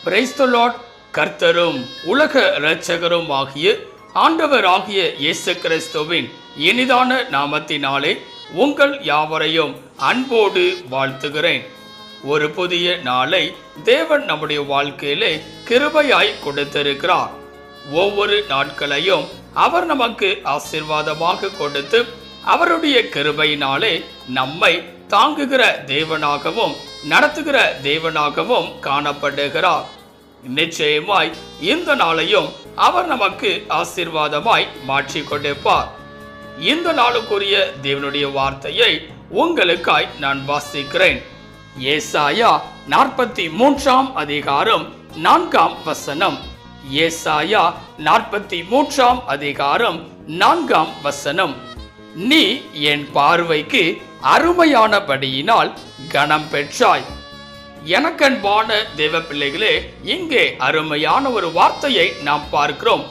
Praise the Lord. கர்த்தரும் உலக இரட்சகரும் ஆகிய ஆண்டவராகிய இயேசு கிறிஸ்துவின் இனிதான நாமத்தினாலே உங்கள் யாவரையும் அன்போடு வாழ்த்துகிறேன். ஒரு புதிய நாளை தேவன் நம்முடைய வாழ்க்கையிலே கிருபையாய் கொடுத்திருக்கிறார். ஒவ்வொரு நாட்களையும் அவர் நமக்கு ஆசீர்வாதமாக கொடுத்து அவருடைய கிருபையினாலே நம்மை தாங்குகிற தேவனாகவும் நடத்துகிற தேவனாகவும் காணப்படுகிறார். நிச்சயமாய் இந்த நாளையும் அவர் நமக்கு ஆசீர்வாதமாய் மாற்றி கொடுப்பார். இந்த நாளுக்குரிய தேவனுடைய வார்த்தையை உங்களுக்காய் நான் வாசிக்கிறேன். ஏசாயா 43 அதிகாரம் 4 ஏசாயா 43 அதிகாரம் 4 நீ என் பார்வைக்கு அருமையானபடியினால் கனம் பெற்றாய். எனக்கன்பான தேவ பிள்ளைகளே, இங்கே அருமையான ஒரு வார்த்தையை நாம் பார்க்கிறோம்.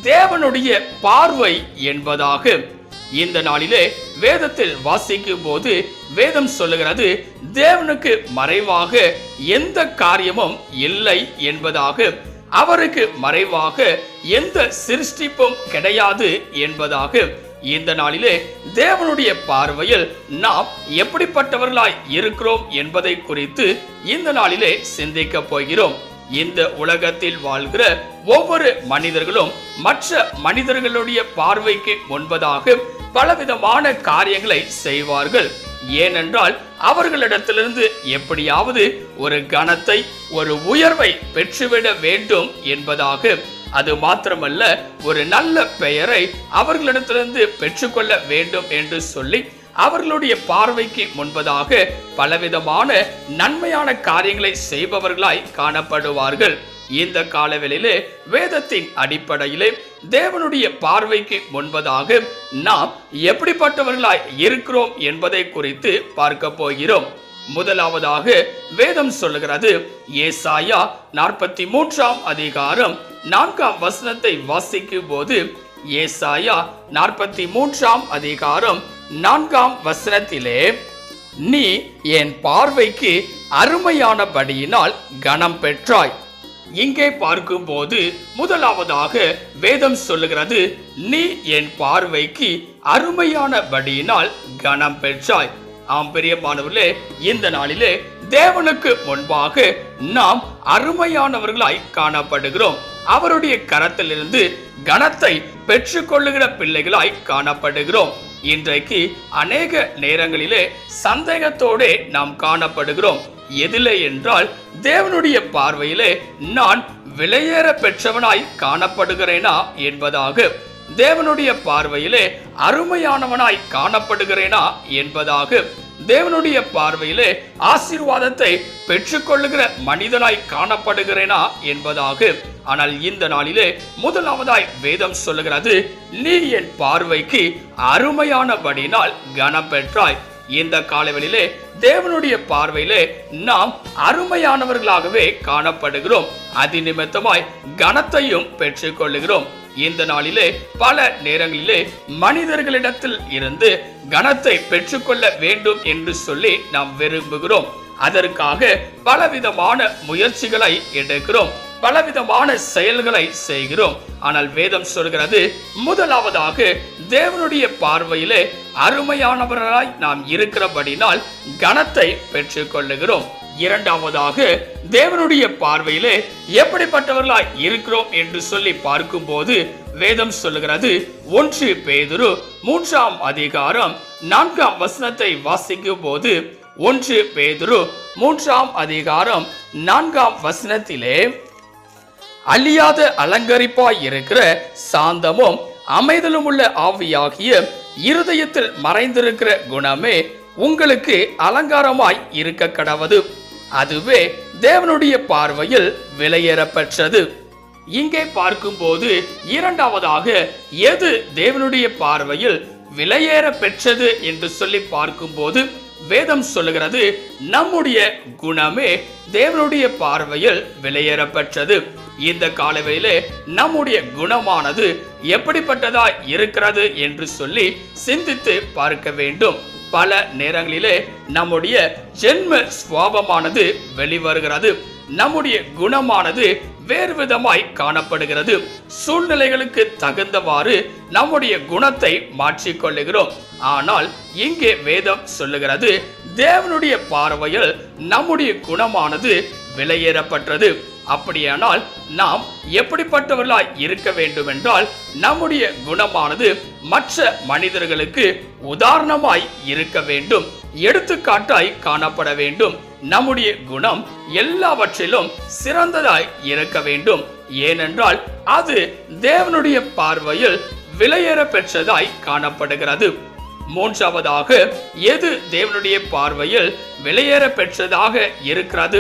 தேவனுடைய பார்வை என்பதாக இந்த நாளிலே வேதத்தில் வாசிக்கும் போது வேதம் சொல்லுகிறது, தேவனுக்கு மறைவாக எந்த காரியமும் இல்லை என்பதாக, அவருக்கு மறைவாக எந்த சிருஷ்டிப்பும் கிடையாது என்பதாக. இந்த நாளிலே தேவனுடைய பார்வையில் நாம் எப்படிப்பட்டவர்களாய் இருக்கிறோம் என்பதை குறித்து இந்த நாளிலே சிந்திக்க போகிறோம். இந்த உலகத்தில் வாழ்கிற ஒவ்வொரு மனிதர்களும் மற்ற மனிதர்களுடைய பார்வைக்கு முன்பதாக பலவிதமான காரியங்களை செய்வார்கள். ஏனென்றால் அவர்களிடத்திலிருந்து எப்படியாவது ஒரு கனத்தை, ஒரு உயர்வை பெற்றுவிட வேண்டும் என்பதாக. அது மாத்திரமல்ல, ஒரு நல்ல பெயரை அவர்களிடத்திலிருந்து பெற்றுக்கொள்ள வேண்டும் என்று சொல்லி அவர்களுடைய பார்வைக்கு முன்பதாக பலவிதமான நன்மையான காரியங்களை செய்பவர்களாய் காணப்படுவார்கள். இந்த காலவெளியிலே வேதத்தின் அடிப்படையிலே தேவனுடைய பார்வைக்கு முன்பதாக நாம் எப்படிப்பட்டவர்களாய் இருக்கிறோம் என்பதை குறித்து பார்க்க போகிறோம். முதலாவதாக வேதம் சொல்லுகிறது, ஏசாயா 43 அதிகாரம் 4 வாசிக்கும் போது, ஏசாயா 43 அதிகாரம் 4 நீ என் பார்வைக்கு அருமையானபடியினால் கனம் பெற்றாய். இங்கே பார்க்கும்போது முதலாவதாக வேதம் சொல்லுகிறது, நீ என் பார்வைக்கு அருமையானபடியினால் கனம் பெற்றாய். ஆம் பிரியமானவர்களே, இந்த நாளிலே தேவனுக்கு முன்பாக நாம் அருமையானவர்களாய் காணப்படுகிறோம். அவருடைய கரத்திலிருந்து கனத்தை பெற்றுக்கொள்ளுகிற பிள்ளைகளாய் காணப்படுகிறோம். இன்றைக்கு அநேக நேரங்களிலே சந்தேகத்தோடு நாம் காணப்படுகிறோம். எதிலே என்றால், தேவனுடைய பார்வையிலே நான் விலையேற பெற்றவனாய் காணப்படுகிறேனா என்பதாக, தேவனுடைய பார்வையிலே அருமையானவனாய் காணப்படுகிறேனா என்பதாக, தேவனுடைய பார்வையிலே ஆசீர்வாதத்தை பெற்றுக்கொள்ளுகிற மனிதனாய் காணப்படுகிறேனா என்பதாக. ஆனால் இந்த நாளிலே முதலாவதாய் வேதம் சொல்லுகிறது, நீ என் பார்வைக்கு அருமையானபடினால் கனம் பெற்றாய். இந்த காலவெளியிலே தேவனுடைய பார்வையிலே நாம் அருமையானவர்களாகவே காணப்படுகிறோம். அது நிமித்தமாய் கனத்தையும் பெற்றுக்கொள்ளுகிறோம். இந்த நாளிலே பல நேரங்களிலே மனிதர்களிடத்தில் இருந்து கனத்தை பெற்றுக்கொள்ள வேண்டும் என்று சொல்லி நாம் விரும்புகிறோம். அதற்காக பலவிதமான முயற்சிகளை எடுக்கிறோம், பலவிதமான செயல்களை செய்கிறோம். ஆனால் வேதம் சொல்கிறது, முதலாவதாக தேவனுடைய பார்வையிலே அருமையானவர்களாய் நாம் இருக்கிறபடினால் கனத்தை பெற்றுக்கொள்ளுகிறோம். இரண்டாவதாக தேவனுடைய பார்வையிலே எப்படிப்பட்டவர்களாய் இருக்கிறோம் என்று சொல்லி பார்க்கும்போது வேதம் சொல்லுகிறது, 1 பேதுரு 3 அதிகாரம் 4 வாசிக்கும் போது, 1 பேதுரு 3 அதிகாரம் 4 அழியாத அலங்கரிப்பாய் இருக்கிற சாந்தமும் அமைதலும் உள்ள ஆவியாகிய இருதயத்தில் மறைந்திருக்கிற குணமே உங்களுக்கு அலங்காரமாய் இருக்க கடவது. அதுவே தேவனுடைய பார்வையில் விலையேறப்பெற்றது. இங்கே பார்க்கும்போது இரண்டாவதாக எது தேவனுடைய பார்வையில் விலையேற பெற்றது என்று சொல்லி பார்க்கும்போது வேதம் சொல்லுகிறது, நம்முடைய குணமே தேவனுடைய பார்வையில் விலையேறப்பெற்றது. இந்த காலவெளியிலே நம்முடைய குணமானது எப்படிப்பட்டதா இருக்கிறது என்று சொல்லி சிந்தித்து பார்க்க வேண்டும். பல நேரங்களிலே நம்முடைய ஜென்ம சுவாபமானது வெளிவருகிறது. நம்முடைய குணமானது வேறு விதமாய் காணப்படுகிறது. சூழ்நிலைகளுக்கு தகுந்தவாறு நம்முடைய குணத்தை மாற்றிக்கொள்ளுகிறோம். ஆனால் இங்கே வேதம் சொல்லுகிறது, தேவனுடைய பார்வையில் நம்முடைய குணமானது விலையேறப்பட்டது. அப்படியானால் நாம் எப்படிப்பட்டவர்களாய் இருக்க வேண்டும் என்றால், நம்முடைய குணமானது மற்ற மனிதர்களுக்கு உதாரணமாய் இருக்க வேண்டும், எடுத்துக்காட்டாய் காணப்பட வேண்டும். நம்முடைய குணம் எல்லாவற்றிலும் சிறந்ததாய் இருக்க வேண்டும். ஏனென்றால் அது தேவனுடைய பார்வையில் விலையேற பெற்றதாய் காணப்படுகிறது. மூன்றாவதாக, எது தேவனுடைய பார்வையில் விலையேற பெற்றதாக இருக்கிறது,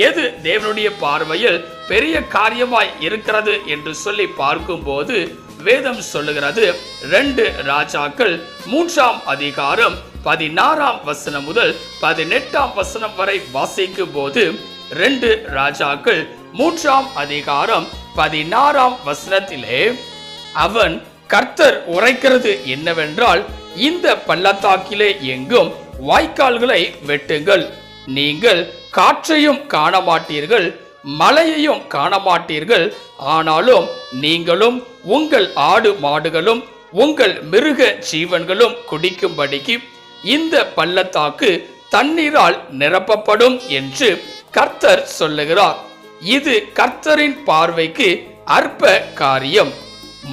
எது தேவனுடைய பார்வையில் பெரிய காரியமாய் இருக்கிறது என்று சொல்லி பார்க்கும்போது வேதம் சொல்லுகிறது, 2 ராஜாக்கள் 3ஆம் அதிகாரம் 16ஆம் வசனம் முதல் 18ஆம் வசனம் வரை வாசிக்கும் போது, 2 ராஜாக்கள் 3ஆம் அதிகாரம் 16ஆம் வசனத்திலே அவன் கர்த்தர் உரைக்கிறது என்னவென்றால், இந்த பள்ளத்தாக்கிலே எங்கும் வாய்க்கால்களை வெட்டுங்கள், நீங்கள் காற்றையும் காண மாட்டீர்கள், மலையையும் காண மாட்டீர்கள், ஆனாலும் நீங்களும் உங்கள் ஆடு மாடுகளும் உங்கள் மிருக ஜீவன்களும் குடிக்கும்படிக்கு இந்த பள்ளத்தாக்கு தண்ணீரால் நிரப்பப்படும் என்று கர்த்தர் சொல்லுகிறார். இது கர்த்தரின் பார்வைக்கு அற்ப காரியம்.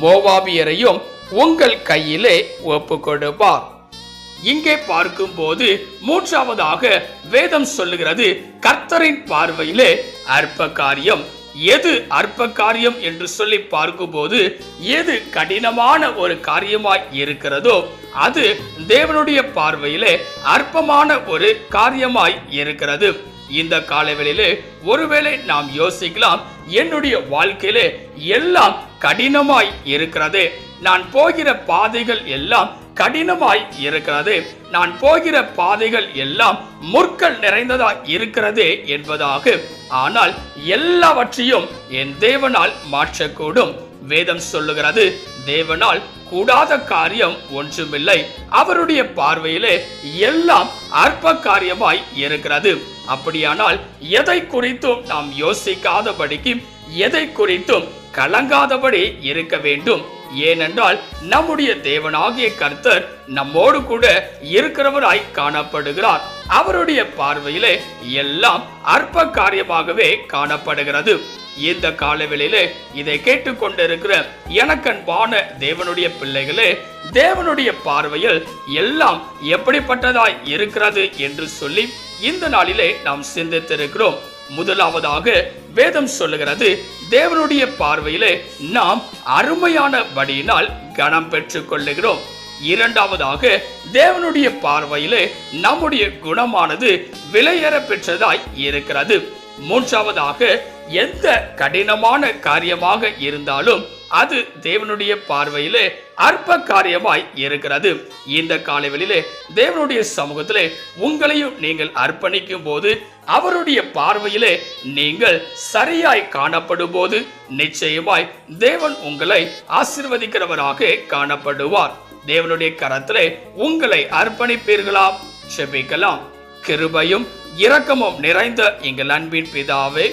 மோவாபியரையும் உங்கள் கையிலே ஒப்பு கொடுப்பார். இங்கே பார்க்கும்போது மூன்றாவதாக வேதம் சொல்லுகிறது, கர்த்தரின் பார்வையிலே அற்ப காரியம். எது அற்ப காரியம் என்று சொல்லி பார்க்கும்போது, எது கடினமான ஒரு காரியமாய் இருக்கிறதோ அது தேவனுடைய பார்வையிலே அற்பமான ஒரு காரியமாய் இருக்கிறது. இந்த காலவெளியிலே ஒருவேளை நாம் யோசிக்கலாம், என்னுடைய வாழ்க்கையிலே எல்லாம் கடினமாய் இருக்கிறது, நான் போகிற பாதைகள் எல்லாம் கடினமாய் இருக்கிறது, நான் போகிற பாதைகள் எல்லாம் முற்கள் நிறைந்ததா இருக்கிறது என்பதாக. ஆனால் எல்லாவற்றையும் என் தேவனால் மாற்றக்கூடும். வேதம் சொல்லுகிறது, தேவனால் கூடாத காரியம் ஒன்றுமில்லை. அவருடைய பார்வையிலே எல்லாம் அற்ப காரியமாய் இருக்கிறது. அப்படியானால் எதை குறித்தும் நாம் யோசிக்காதபடிக்கு, எதை குறித்தும் கலங்காதபடி இருக்க வேண்டும். ஏனென்றால் நம்முடைய தேவனாகிய கர்த்தர் நம்மோடு கூட இருக்கிறவராய் காணப்படுகிறார். அவருடைய பார்வையிலே எல்லாம் அற்ப காரியமாகவே காணப்படுகிறது. இந்த காலவெளியிலே இதை கேட்டுக்கொண்டிருக்கிற எனக்கன்பான தேவனுடைய பிள்ளைகளே, தேவனுடைய பார்வையில் எல்லாம் எப்படிப்பட்டதாய் இருக்கிறது என்று சொல்லி இந்த நாளிலே நாம் சிந்தித்திருக்கிறோம். முதலாவதாக வேதம் சொல்லுகிறது, தேவனுடைய பார்வையிலே நாம் அருமையானபடியினால் கனம் பெற்றுக் கொள்ளுகிறோம். இரண்டாவதாக, தேவனுடைய பார்வையிலே நம்முடைய குணமானது விலையேற பெற்றதாய் இருக்கிறது. மூன்றாவதாக, எந்த கடினமான காரியமாக இருந்தாலும் அது தேவனுடைய பார்வையிலே அற்ப காரியமாய் இருக்கிறது. இந்த காலவெளியிலே தேவனுடைய சமூகத்திலே உங்களையும் நீங்கள் அர்ப்பணிக்கும் போது, அவருடைய பார்வையிலே நீங்கள் சரியாய் காணப்படும் போது நிச்சயமாய் தேவன் உங்களை ஆசீர்வதிக்கிறவராக காணப்படுவார். தேவனுடைய கரத்திலே உங்களை அர்ப்பணிப்பீர்களா? செபிக்கலாம். கிருபையும் இரக்கமும் நிறைந்த எங்கள் அன்பின் பிதாவே,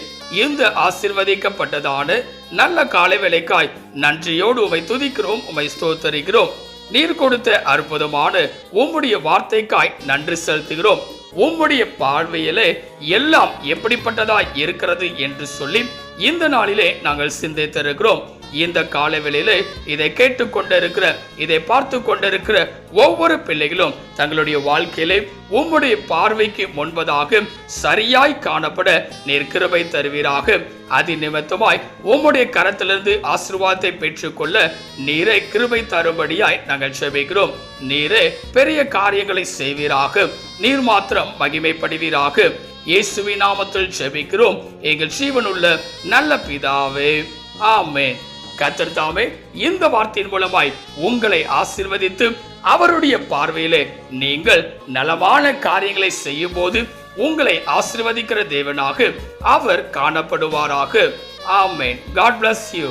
இந்த ஆசீர்வதிக்கப்பட்டதான நல்ல காலை வேளைக்காய் நன்றியோடு உம்மை துதிக்கிறோம், உம்மை ஸ்தோத்தரிக்கிறோம். நீர் கொடுத்த அற்புதமான உம்முடைய வார்த்தைக்காய் நன்றி செலுத்துகிறோம். உம்முடைய பார்வையிலே எல்லாம் எப்படிப்பட்டதாய் இருக்கிறது என்று சொல்லி இந்த நாளிலே நாங்கள் சிந்தித்திருக்கிறோம். இந்த காலவெளியிலே இதை கேட்டுக்கொண்டிருக்கிற, இதை பார்த்து கொண்டிருக்கிற ஒவ்வொரு பிள்ளைகளும் தங்களுடைய வாழ்க்கையிலே உம்முடைய பார்வைக்கு முன்பதாக சரியாய் காணப்பட நீர் கிருபை தருவீராக. அதி நிமித்தமாய் உம்முடைய கரத்திலிருந்து ஆசீர்வாதத்தை பெற்றுக்கொள்ள நீரே கிருபை தரும்படியாய் நாங்கள் செபிக்கிறோம். நீரே பெரிய காரியங்களை செய்வீராக. நீர் மாத்திரம் மகிமைப்படுவீராக. இயேசுவின் நாமத்தில் செபிக்கிறோம் எங்கள் ஜீவனுள்ள நல்ல பிதாவே, ஆமென். கர்த்தர் தாமே இந்த வார்த்தையின் மூலமாய் உங்களை ஆசீர்வதித்து அவருடைய பார்வையிலே நீங்கள் நலமான காரியங்களை செய்யும் போது உங்களை ஆசீர்வதிக்கிற தேவனாக அவர் காணப்படுவாராக. ஆமென். God bless you.